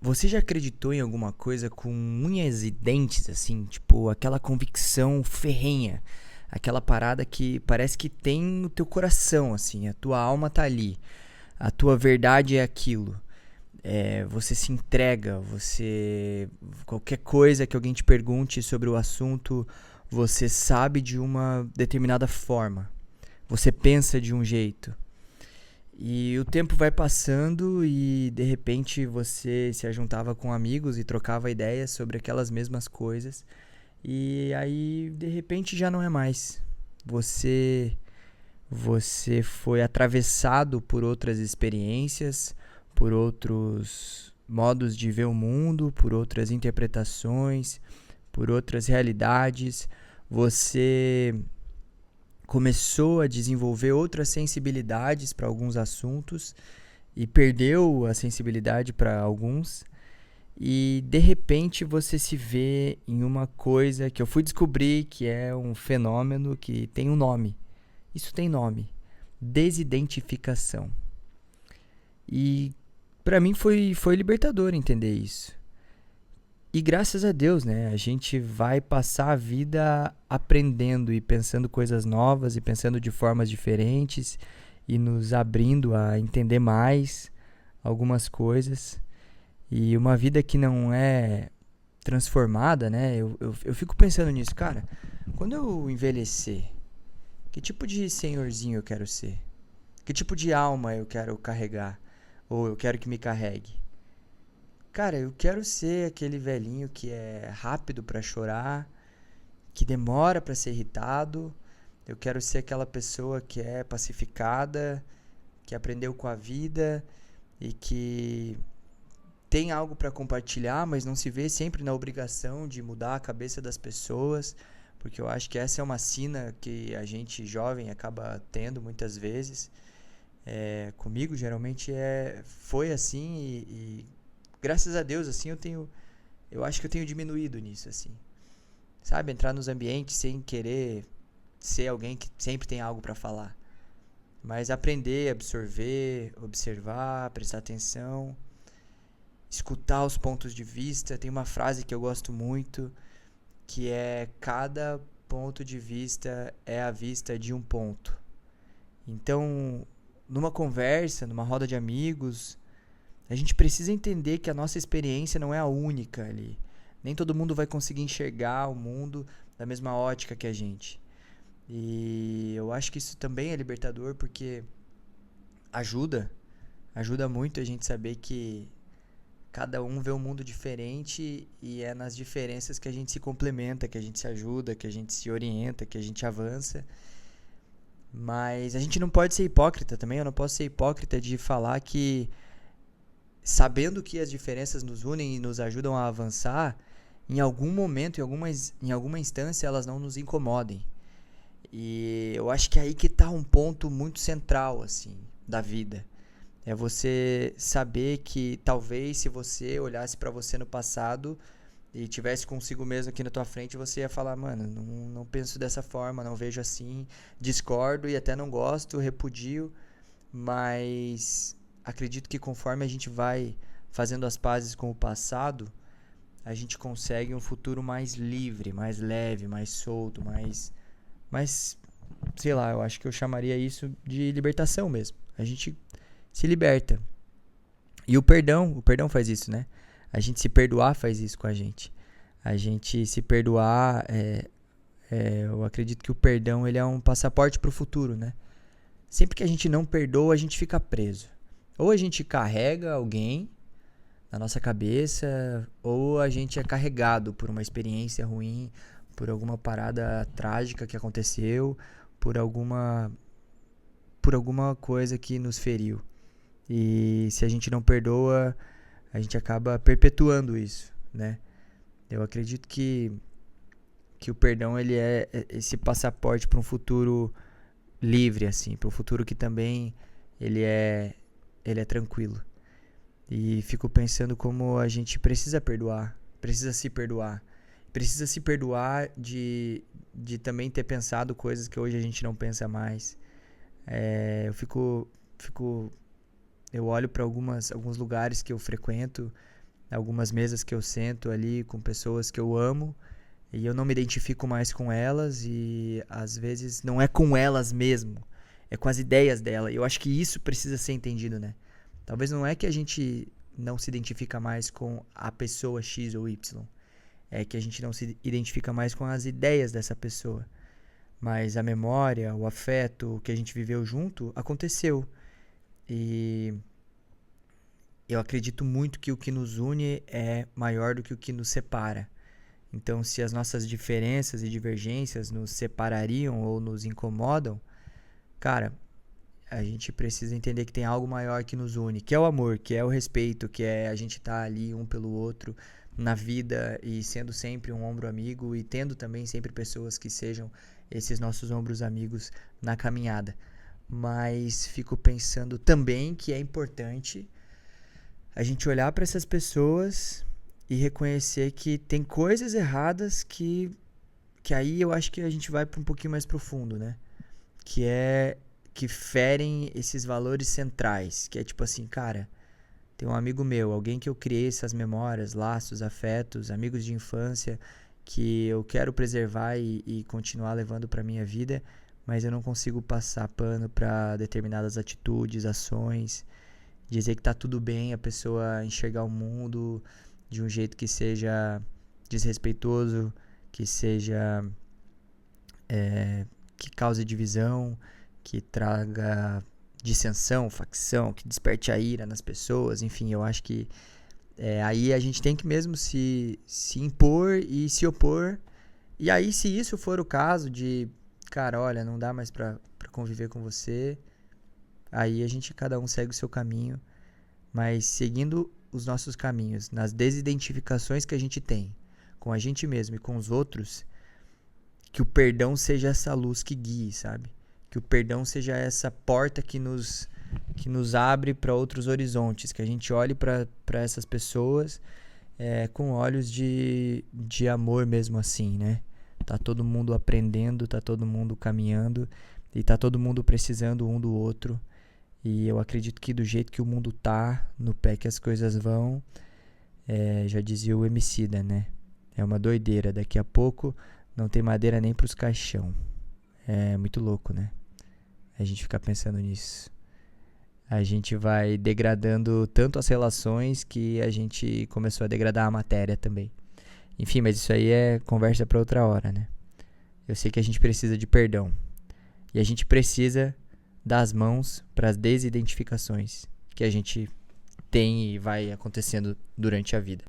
Você já acreditou em alguma coisa com unhas e dentes, assim? Tipo, aquela convicção ferrenha. Aquela parada que parece que tem o teu coração, assim. A tua alma tá ali. A tua verdade é aquilo. Você se entrega, você. Qualquer coisa que alguém te pergunte sobre o assunto, você sabe de uma determinada forma. Você pensa de um jeito. E o tempo vai passando e de repente você se ajuntava com amigos e trocava ideias sobre aquelas mesmas coisas. E aí de repente já não é mais. Você você foi atravessado por outras experiências, por outros modos de ver o mundo, por outras interpretações, por outras realidades. Você começou a desenvolver outras sensibilidades para alguns assuntos e perdeu a sensibilidade para alguns. E de repente você se vê em uma coisa que eu fui descobrir que é um fenômeno que tem um nome. Isso tem nome: desidentificação. E para mim foi libertador entender isso. E graças a Deus, né? A gente vai passar a vida aprendendo e pensando coisas novas e pensando de formas diferentes e nos abrindo a entender mais algumas coisas. E uma vida que não é transformada, né? Eu fico pensando nisso, cara. Quando eu envelhecer, que tipo de senhorzinho eu quero ser? Que tipo de alma eu quero carregar? Ou eu quero que me carregue? Cara, eu quero ser aquele velhinho que é rápido pra chorar, que demora pra ser irritado. Eu quero ser aquela pessoa que é pacificada, que aprendeu com a vida e que tem algo pra compartilhar, mas não se vê sempre na obrigação de mudar a cabeça das pessoas, porque eu acho que essa é uma sina que a gente jovem acaba tendo muitas vezes. Comigo geralmente foi assim e graças a Deus assim eu acho que eu tenho diminuído nisso assim. Sabe, entrar nos ambientes sem querer ser alguém que sempre tem algo pra falar, mas aprender, absorver, observar, prestar atenção, escutar os pontos de vista. Tem uma frase que eu gosto muito, que é: cada ponto de vista é a vista de um ponto. Então, numa conversa, numa roda de amigos, a gente precisa entender que a nossa experiência não é a única ali. Nem todo mundo vai conseguir enxergar o mundo da mesma ótica que a gente. E eu acho que isso também é libertador porque ajuda, ajuda muito a gente saber que cada um vê um mundo diferente e é nas diferenças que a gente se complementa, que a gente se ajuda, que a gente se orienta, que a gente avança. Mas a gente não pode ser hipócrita também. Eu não posso ser hipócrita de falar que, sabendo que as diferenças nos unem e nos ajudam a avançar, em algum momento, em alguma instância, elas não nos incomodem. E eu acho que é aí que tá um ponto muito central, assim, da vida. É você saber que talvez se você olhasse pra você no passado e tivesse consigo mesmo aqui na tua frente, você ia falar: mano, não penso dessa forma, não vejo assim, discordo e até não gosto, repudio, mas acredito que conforme a gente vai fazendo as pazes com o passado, a gente consegue um futuro mais livre, mais leve, mais solto, mais, sei lá, eu acho que eu chamaria isso de libertação mesmo. A gente se liberta. E o perdão faz isso, né? A gente se perdoar faz isso com a gente. A gente se perdoar, eu acredito que o perdão ele é um passaporte pro futuro, né? Sempre que a gente não perdoa, a gente fica preso. Ou a gente carrega alguém na nossa cabeça, ou a gente é carregado por uma experiência ruim, por alguma parada trágica que aconteceu, por alguma por alguma coisa que nos feriu. E se a gente não perdoa, a gente acaba perpetuando isso, né? Eu acredito que o perdão ele é esse passaporte para um futuro livre, assim, para um futuro que também ele é ele é tranquilo. E fico pensando como a gente precisa perdoar, precisa se perdoar de também ter pensado coisas que hoje a gente não pensa mais. Eu fico eu olho para alguns lugares que eu frequento algumas mesas que eu sento ali com pessoas que eu amo e eu não me identifico mais com elas e às vezes não é com elas mesmo, é com as ideias dela. E eu acho que isso precisa ser entendido, né? Talvez não é que a gente não se identifica mais com a pessoa X ou Y, é que a gente não se identifica mais com as ideias dessa pessoa. Mas a memória, o afeto, o que a gente viveu junto, aconteceu. E eu acredito muito que o que nos une é maior do que o que nos separa. Então, se as nossas diferenças e divergências nos separariam ou nos incomodam, cara, a gente precisa entender que tem algo maior que nos une, que é o amor, que é o respeito, que é a gente estar ali um pelo outro na vida e sendo sempre um ombro amigo e tendo também sempre pessoas que sejam esses nossos ombros amigos na caminhada. Mas fico pensando também que é importante a gente olhar para essas pessoas e reconhecer que tem coisas erradas que aí eu acho que a gente vai para um pouquinho mais profundo, né? Que é que ferem esses valores centrais, que é tipo assim, cara, tem um amigo meu, alguém que eu criei essas memórias, laços, afetos, amigos de infância, que eu quero preservar e continuar levando para minha vida, mas eu não consigo passar pano para determinadas atitudes, ações, dizer que tá tudo bem a pessoa enxergar o mundo de um jeito que seja desrespeitoso, que seja que cause divisão, que traga dissensão, facção, que desperte a ira nas pessoas, enfim, eu acho que aí a gente tem que mesmo se impor e se opor, e aí se isso for o caso de, cara, olha, não dá mais pra conviver com você, aí a gente, cada um segue o seu caminho, mas seguindo os nossos caminhos, nas desidentificações que a gente tem com a gente mesmo e com os outros, que o perdão seja essa luz que guie, sabe? Que o perdão seja essa porta que nos abre para outros horizontes, que a gente olhe para essas pessoas com olhos de amor mesmo assim, né? Tá todo mundo aprendendo, tá todo mundo caminhando e tá todo mundo precisando um do outro. E eu acredito que do jeito que o mundo tá, no pé que as coisas vão, já dizia o Emicida, né? É uma doideira, daqui a pouco não tem madeira nem pros caixão. É muito louco, né? A gente ficar pensando nisso. A gente vai degradando tanto as relações que a gente começou a degradar a matéria também. Enfim, mas isso aí é conversa para outra hora, né? Eu sei que a gente precisa de perdão. E a gente precisa das mãos para as desidentificações que a gente tem e vai acontecendo durante a vida.